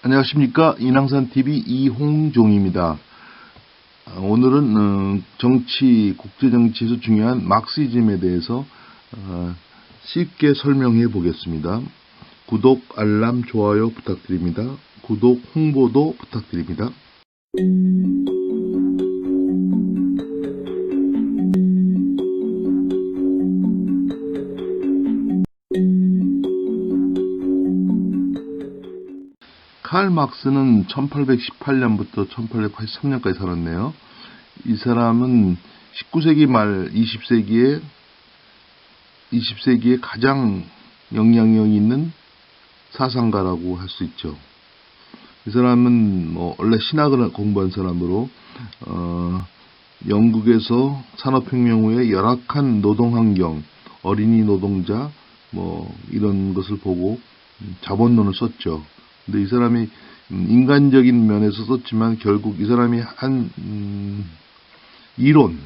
안녕하십니까. 인왕산TV 이홍종입니다. 오늘은 국제정치에서 중요한 막시즘에 대해서 쉽게 설명해 보겠습니다. 구독, 알람, 좋아요 부탁드립니다. 구독, 홍보도 부탁드립니다. 칼 막스는 1818년부터 1883년까지 살았네요. 이 사람은 19세기 말 20세기에 가장 영향력 있는 사상가라고 할 수 있죠. 이 사람은 원래 신학을 공부한 사람으로 영국에서 산업혁명 후에 열악한 노동환경, 어린이 노동자 이런 것을 보고 자본론을 썼죠. 근데 이 사람이 인간적인 면에서 썼지만 결국 이 사람이 한 이론,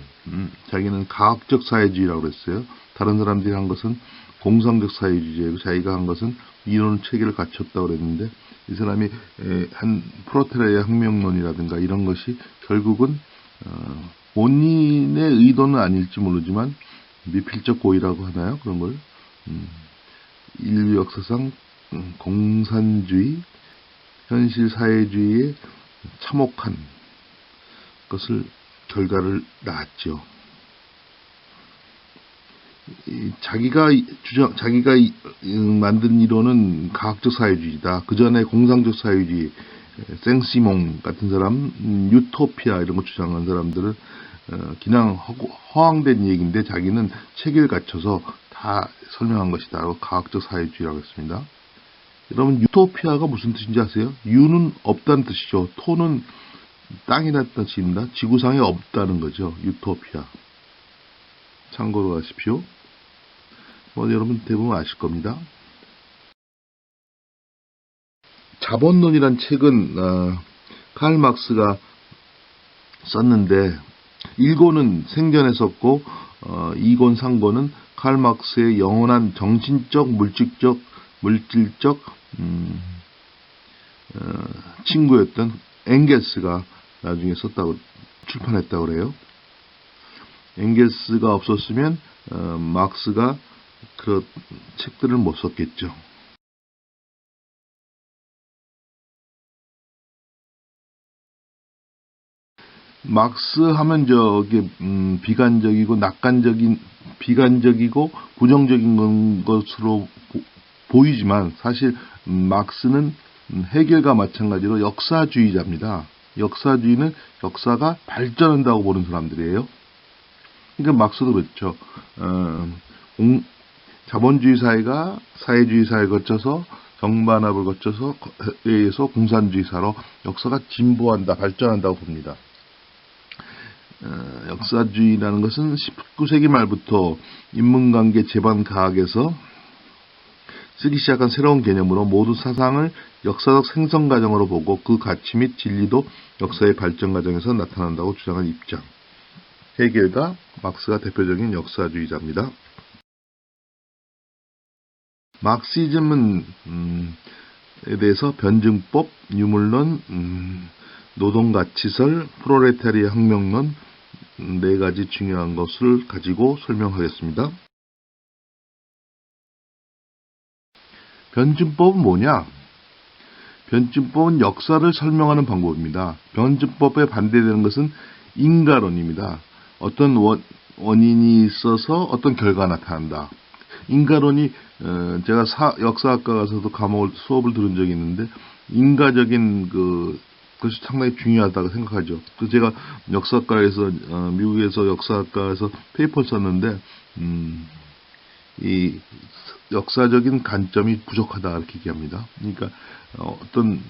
자기는 과학적 사회주의라고 그랬어요. 다른 사람들이 한 것은 공상적 사회주의고 자기가 한 것은 이론 체계를 갖췄다고 그랬는데, 이 사람이 한 프로테레아 혁명론이라든가 이런 것이 결국은 본인의 의도는 아닐지 모르지만 미필적 고의라고 하나요? 그런 걸 인류 역사상 공산주의, 현실 사회주의에 참혹한 것을 결과를 낳았죠. 자기가 만든 이론은 과학적 사회주의다. 그 전에 공상적 사회주의, 생시몽 같은 사람, 유토피아 이런 거 주장한 사람들은 그냥 허황된 얘기인데 자기는 체계를 갖춰서 다 설명한 것이다. 과학적 사회주의라고 했습니다. 여러분, 유토피아가 무슨 뜻인지 아세요? 유는 없다는 뜻이죠. 토는 땅이라는 뜻입니다. 지구상에 없다는 거죠. 유토피아. 참고로 하십시오. 여러분 대부분 아실 겁니다. 자본론이란 책은 칼 막스가 썼는데 1권은 생전에 썼고 2권, 3권은 칼 막스의 영원한 정신적, 물질적 친구였던 엥겔스가 나중에 썼다고, 출판했다고 그래요. 엥겔스가 없었으면 막스가 그 책들을 못 썼겠죠. 막스 하면 비관적이고 부정적인 것으로 보이지만 사실 막스는 헤겔과 마찬가지로 역사주의자입니다. 역사주의는 역사가 발전한다고 보는 사람들이에요. 그러니까 막스도 그렇죠. 자본주의 사회가 사회주의 사회를 거쳐서 정반합을 거쳐서 의해서 공산주의 사로 역사가 진보한다, 발전한다고 봅니다. 역사주의라는 것은 19세기 말부터 인문관계 재반과학에서 쓰기 시작한 새로운 개념으로 모든 사상을 역사적 생성 과정으로 보고 그 가치 및 진리도 역사의 발전 과정에서 나타난다고 주장한 입장. 헤겔과 막스가 대표적인 역사주의자입니다. 막시즘은 에 대해서 변증법, 유물론, 노동가치설, 프롤레타리아 혁명론 4가지 중요한 것을 가지고 설명하겠습니다. 변증법은 뭐냐? 변증법은 역사를 설명하는 방법입니다. 변증법에 반대되는 것은 인가론입니다. 어떤 원인이 있어서 어떤 결과가 나타난다. 인가론이 제가 역사학과 가서도 수업을 들은 적이 있는데, 인가적인 그것이 상당히 중요하다고 생각하죠. 그래서 제가 역사학과에서 미국에서 역사학과에서 페이퍼를 썼는데 이 역사적인 관점이 부족하다 이렇게 얘기합니다. 그러니까 어떤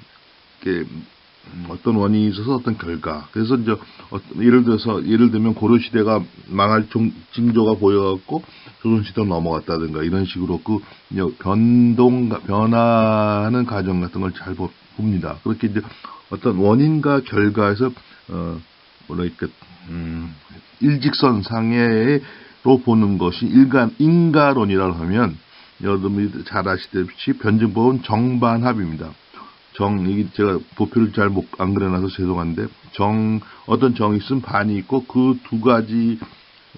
원인이 있어서 어떤 결과. 그래서 이제 예를 들면 고려시대가 망할 징조가 보여갖고 조선시대로 넘어갔다든가 이런 식으로 변화하는 과정 같은 걸 잘 봅니다. 그렇게 이제 어떤 원인과 결과에서 일직선상으로 보는 것이 인가론이라고 하면, 여러분이 잘 아시다시피 변증법은 정반합입니다. 이게 제가 보표를 잘 안 그려놔서 죄송한데, 어떤 정이 있으면 반이 있고, 그 두 가지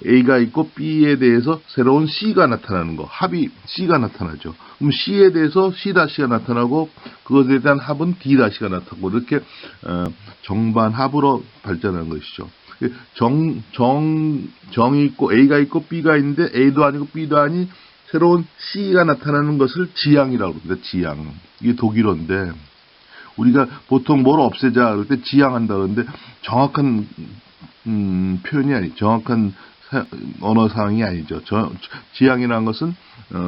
A가 있고 B에 대해서 새로운 C가 나타나는 거, 합이 C가 나타나죠. 그럼 C에 대해서 C-가 나타나고 그것에 대한 합은 D-가 나타나고 이렇게 정반합으로 발전하는 것이죠. 정이 있고 A가 있고 B가 있는데 A도 아니고 B도 아닌 새로운 C가 나타나는 것을 지향이라고 합니다. 지향. 이게 독일어인데 우리가 보통 뭘 없애자 그럴 때 지향한다 그러는데 정확한 표현이 아니죠. 정확한 언어 사항이 아니죠. 지향이라는 것은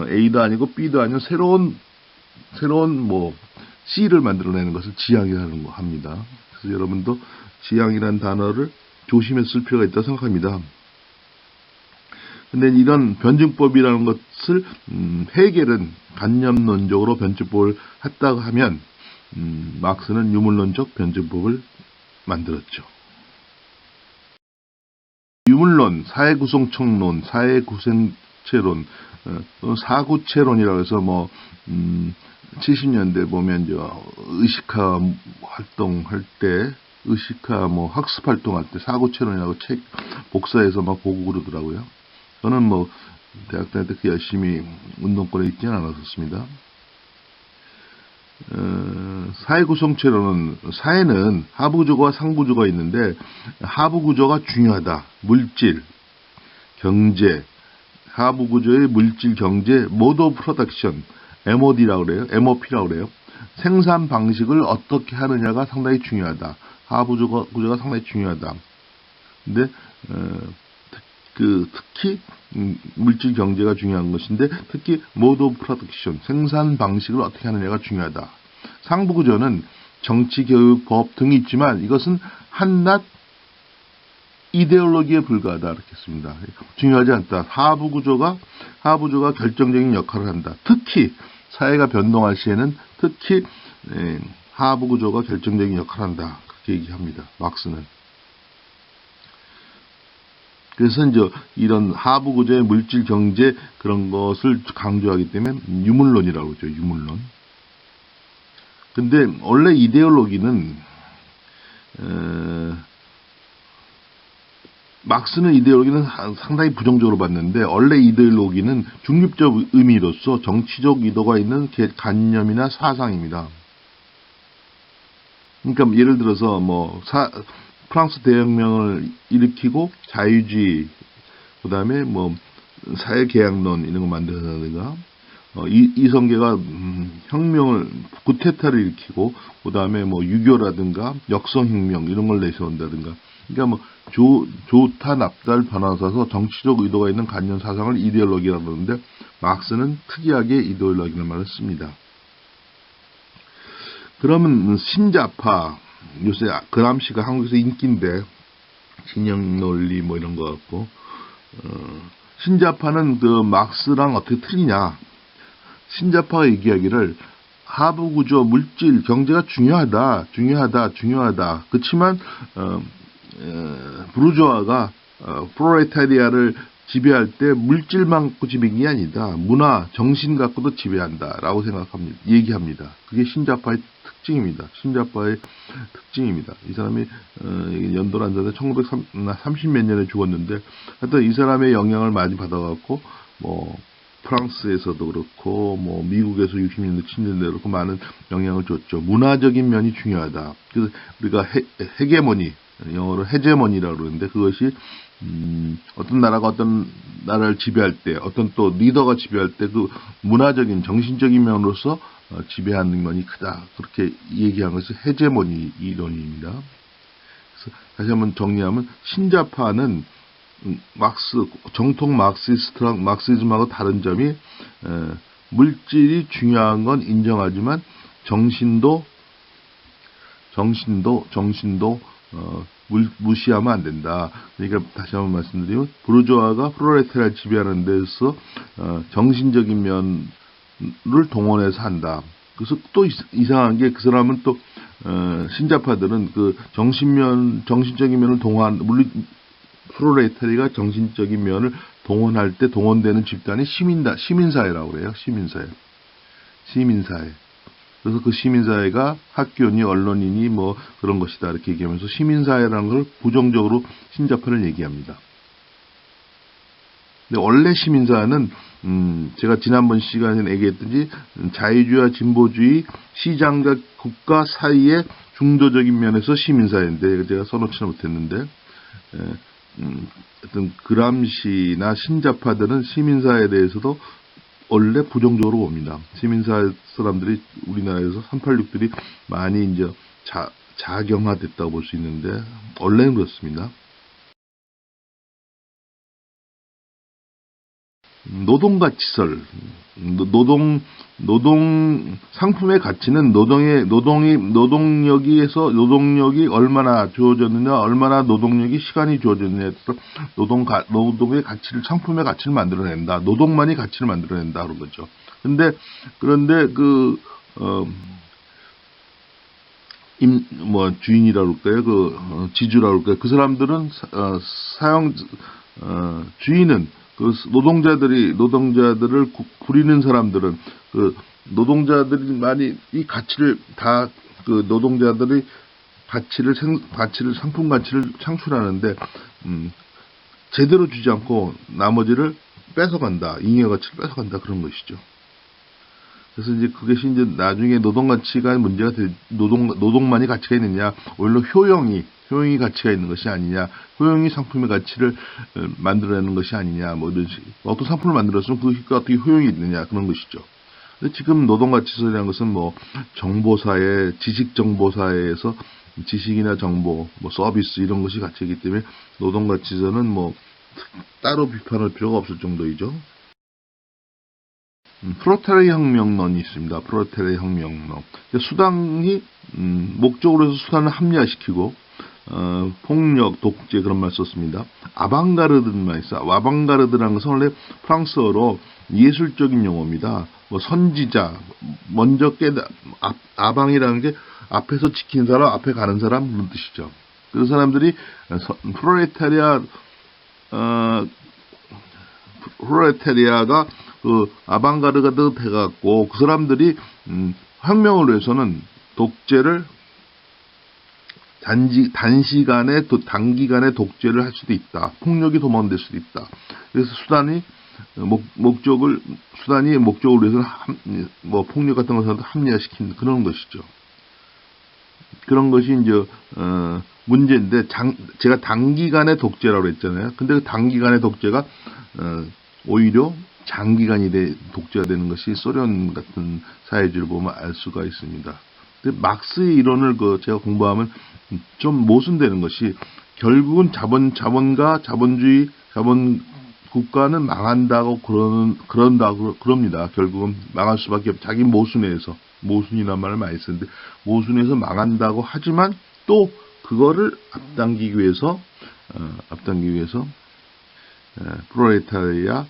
A도 아니고 B도 아니고 새로운 뭐 C를 만들어내는 것을 지향이라는 거 합니다. 그래서 여러분도 지향이라는 단어를 조심해서 쓸 필요가 있다고 생각합니다. 근데 이런 변증법이라는 것을 헤겔은 관념론적으로 변증법을 했다고 하면 막스는 유물론적 변증법을 만들었죠. 유물론, 사회구성청론, 사회구생체론, 사구체론이라고 해서 70년대 보면 의식화 활동할 때, 의식화 학습 활동할 때 사구체론이라고 책 복사해서 막 보고 그러더라고요. 저는 대학 다닐 때 그 열심히 운동권에 있지는 않았었습니다. 사회구성체로는 사회는 하부구조가 상부구조가 있는데 하부구조가 중요하다. 물질, 경제, 하부구조의 물질, 경제, mode of production, MOD라고 그래요. MOP라고 그래요. 생산 방식을 어떻게 하느냐가 상당히 중요하다. 하부구조가 상당히 중요하다. 근데 특히 물질 경제가 중요한 것인데 특히 mode of production, 생산 방식을 어떻게 하느냐가 중요하다. 상부구조는 정치, 교육, 법 등이 있지만 이것은 한낱 이데올로기에 불과하다 이렇게 했습니다. 중요하지 않다. 하부구조가 결정적인 역할을 한다. 특히 사회가 변동할 시에는 특히 하부구조가 결정적인 역할을 한다. 그렇게 얘기합니다. 막스는. 그래서 이제 이런 하부구조의 물질, 경제 그런 것을 강조하기 때문에 유물론이라고 그러죠. 유물론. 근데 원래 이데올로기는 막스는 이데올로기는 상당히 부정적으로 봤는데 원래 이데올로기는 중립적 의미로서 정치적 의도가 있는 관념이나 사상입니다. 그러니까 예를 들어서 프랑스 대혁명을 일으키고 자유주의, 그 다음에 사회계약론 이런 거 만든다든가, 이성계가 혁명을, 쿠데타를 일으키고, 그 다음에 유교라든가 역성혁명 이런 걸 내세운다든가. 그러니까 좋다, 납달, 변화사서 정치적 의도가 있는 관념 사상을 이데올로기라고 그러는데, 막스는 특이하게 이데올로기라는 말을 씁니다. 그러면 신자파, 요새 그람시가 한국에서 인기인데 진영 논리 이런 거 같고 신자파는 그 막스랑 어떻게 틀리냐? 신자파가 얘기하기를 하부구조, 물질, 경제가 중요하다. 그렇지만 부르주아가 프롤레타리아를 지배할 때 물질만 갖고 지배한 게 아니다. 문화, 정신 갖고도 지배한다라고 얘기합니다. 그게 신자파의 특징입니다. 이 사람이 연도를 안 자서 1930몇 년에 죽었는데 하여튼 이 사람의 영향을 많이 받아갖고 프랑스에서도 그렇고 미국에서 60년대 70년대 그렇고 많은 영향을 줬죠. 문화적인 면이 중요하다. 그래서 우리가 헤게모니, 영어로 헤제모니라고 그러는데 그것이 어떤 나라가 어떤 나라를 지배할 때, 어떤 또 리더가 지배할 때 그 문화적인, 정신적인 면으로서 지배하는 면이 크다. 그렇게 얘기한 것이 헤제모니 이론입니다. 그래서 다시 한번 정리하면 신자파는 정통 막시즘하고 다른 점이 물질이 중요한 건 인정하지만 정신도 무시하면 안 된다. 그러니까 다시 한번 말씀드리면 부르주아가 프롤레타리아를 지배하는 데서 정신적인 면을 동원해서 한다. 그래서 또 이상한 게 그 사람은 또 신자파들은 그 정신적인 면을 프롤레타리아가 정신적인 면을 동원할 때 동원되는 집단이 시민사회라고 그래요. 시민사회. 그래서 그 시민사회가 학교니 언론이니 뭐 그런 것이다 이렇게 얘기하면서 시민사회라는 걸 부정적으로 신자파를 얘기합니다. 근데 원래 시민사회는 제가 지난번 시간에 얘기했듯이 자유주의와 진보주의 시장과 국가 사이의 중도적인 면에서 시민사회인데 제가 써놓지는 못했는데 어떤 그람시나 신자파들은 시민사회에 대해서도 원래 부정적으로 봅니다. 시민사회 사람들이 우리나라에서 386들이 많이 이제 자경화됐다고 볼 수 있는데 원래는 그렇습니다. 노동가치설, 노동 상품의 가치는 노동력이 얼마나 주어졌느냐, 얼마나 노동력이 시간이 주어졌느냐에 따라서 노동의 가치를, 상품의 가치를 만들어낸다. 노동만이 가치를 만들어낸다 그런 거죠. 그런데 주인이라고 그럴까요? 지주라고 그럴까요? 그 사람들은, 주인은, 노동자들을 부리는 사람들은, 노동자들이 많이 이 가치를 노동자들이 상품 가치를 창출하는데, 제대로 주지 않고 나머지를 뺏어간다. 잉여 가치를 뺏어간다. 그런 것이죠. 그래서 이제 그것이 이제 나중에 노동 가치가 문제가 노동만이 가치가 있느냐, 오히려 효용이 가치가 있는 것이 아니냐, 효용이 상품의 가치를 만들어내는 것이 아니냐, 뭐 이런 어떤 상품을 만들었으면 그게 어떻게 효용이 있느냐, 그런 것이죠. 근데 지금 노동 가치설이라는 것은 뭐 정보사회, 지식 정보사회에서 지식이나 정보, 뭐 서비스 이런 것이 가치이기 때문에 노동 가치설은 뭐 따로 비판할 필요가 없을 정도이죠. 프로레타리아 혁명론이 있습니다. 프로레타리아 혁명론. 수단이 목적으로 해서 수단을 합리화시키고 폭력, 독재 그런 말 썼습니다. 아방가르드만 있어. 아방가르드라는 것은 원래 프랑스어로 예술적인 용어입니다. 뭐 선지자, 먼저 아방이라는 게 앞에서 지키는 사람, 앞에 가는 사람 그런 뜻이죠. 그 사람들이 프로레타리아가 아방가르드 돼갖고 그 사람들이 혁명을 위해서는 독재를 단기간에 독재를 할 수도 있다. 폭력이 도모될 수도 있다. 그래서 수단이 목적을 위해서는 폭력 같은 것을 합리화시킨 그런 것이죠. 그런 것이 이제 문제인데 제가 단기간의 독재라고 했잖아요. 근데 그 단기간의 독재가 오히려 장기간이 독재가 되는 것이 소련 같은 사회주의를 보면 알 수가 있습니다. 근데 막스의 이론을 제가 공부하면 좀 모순되는 것이 결국은 자본과 자본주의, 국가는 망한다고 그럽니다. 결국은 망할 수밖에 없고 자기 모순이라는 말을 많이 쓰는데 모순에서 망한다고 하지만 또 그거를 앞당기기 위해서 프로레타리아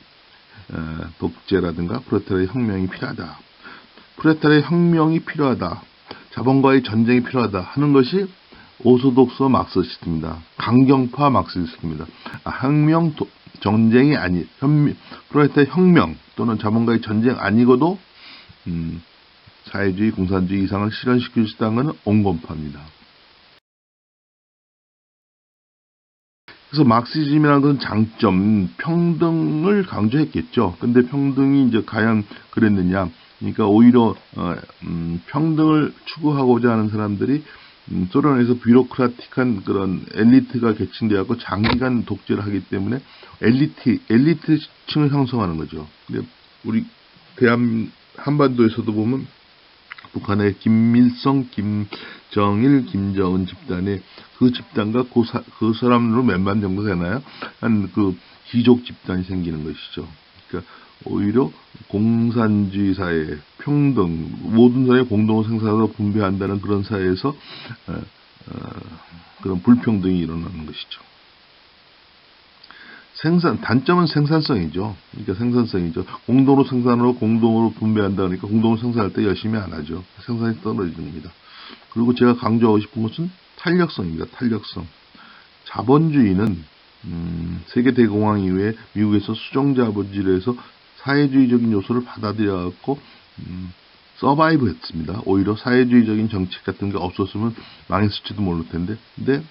독재라든가 프로레타리아 혁명이 필요하다. 프로레타리아 혁명이 필요하다. 자본과의 전쟁이 필요하다 하는 것이 오소독스 막스시스트입니다. 강경파 막스시스트입니다. 전쟁이 프로레타리아 혁명 또는 자본과의 전쟁 아니고도 사회주의, 공산주의 이상을 실현시킬 수 있다는 것은 온건파입니다. 그래서 막시즘이라는 것은 장점, 평등을 강조했겠죠. 근데 평등이 이제 과연 그랬느냐. 그러니까 오히려, 평등을 추구하고자 하는 사람들이, 소련에서 뷰로크라틱한 그런 엘리트가 개칭되어서 장기간 독재를 하기 때문에 엘리트층을 형성하는 거죠. 근데 우리 한반도에서도 보면 북한의 김일성, 김정일, 김정은 집단의 그 집단과 그 사람으로 몇만 정도 되나요? 한 귀족 집단이 생기는 것이죠. 그러니까 오히려 공산주의 사회, 평등, 모든 사회 공동으로 생산해서 분배한다는 그런 사회에서 그런 불평등이 일어나는 것이죠. 단점은 생산성이죠. 그러니까 생산성이죠. 공동으로 생산하고 공동으로 분배한다 그러니까 공동으로 생산할 때 열심히 안 하죠. 생산이 떨어지는 겁니다. 그리고 제가 강조하고 싶은 것은 탄력성입니다. 탄력성. 자본주의는 세계 대공황 이후에 미국에서 수정자본주의를 해서 사회주의적인 요소를 받아들여갖고 서바이브 했습니다. 오히려 사회주의적인 정책 같은 게 없었으면 망했을지도 모를 텐데, 근데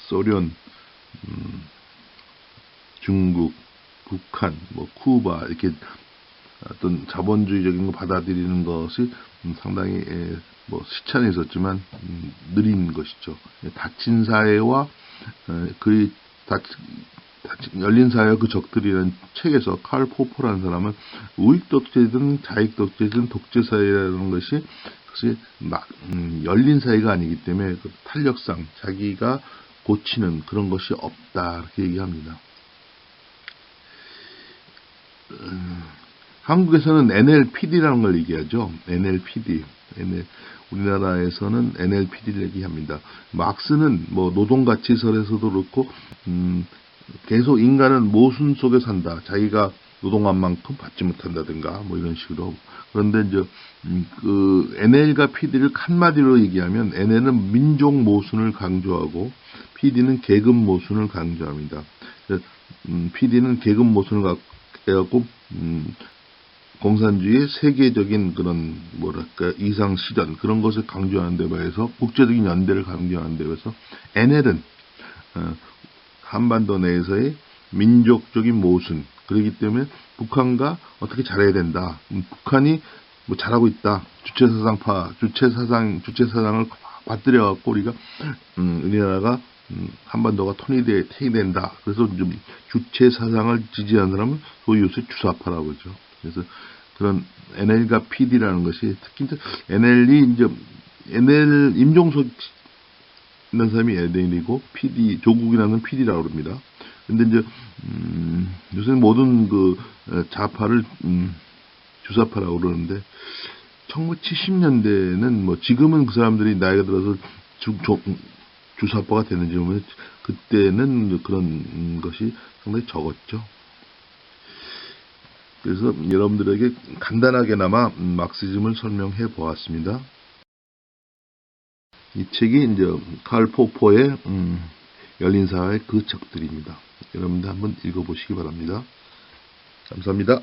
소련, 중국, 북한, 뭐 쿠바 이렇게 어떤 자본주의적인 거 받아들이는 것이 상당히 뭐 시차는 있었지만 느린 것이죠. 닫힌 사회와 그 열린 사회와 그 적들이라는 책에서 칼 포퍼라는 사람은 우익 독재든 자익 독재든 독재 사회라는 것이 사실 열린 사회가 아니기 때문에 그 탄력상 자기가 고치는 그런 것이 없다 이렇게 얘기합니다. 한국에서는 NLPD라는 걸 얘기하죠. NLPD. 우리나라에서는 NLPD를 얘기합니다. 막스는 뭐 노동가치설에서도 그렇고 계속 인간은 모순 속에 산다. 자기가 노동한 만큼 받지 못한다든가 뭐 이런 식으로. 그런데 이제 그 NL과 PD를 한마디로 얘기하면 NL은 민족 모순을 강조하고 PD는 계급 모순을 강조합니다. PD는 계급 모순을 갖고 공산주의의 세계적인 그런 뭐랄까 이상 실현 그런 것을 강조하는 데 비해서 국제적인 연대를 강조하는 데 비해서 NL은 한반도 내에서의 민족적인 모순 그렇기 때문에 북한과 어떻게 잘해야 된다. 북한이 뭐 잘하고 있다. 주체사상을 받들여 갖고 우리나라가 한반도가 통일된다. 그래서 좀 주체사상을 지지하는 사람은 소위 요새 주사파라고 그러죠. 그래서 그런 NL과 PD라는 것이 특히 이제 NL 임종석 있는 사람이 NL이고 조국이라는 PD라고 합니다. 근데 이제 요새 모든 그 좌파를 주사파라고 그러는데 1970년대는 뭐 지금은 그 사람들이 나이가 들어서 주사파가 되는지 보면 그때는 그런 것이 상당히 적었죠. 그래서 여러분들에게 간단하게나마 막시즘을 설명해 보았습니다. 이 책이 이제 칼 포퍼의 열린 사회의 그 적들입니다. 여러분들 한번 읽어보시기 바랍니다. 감사합니다.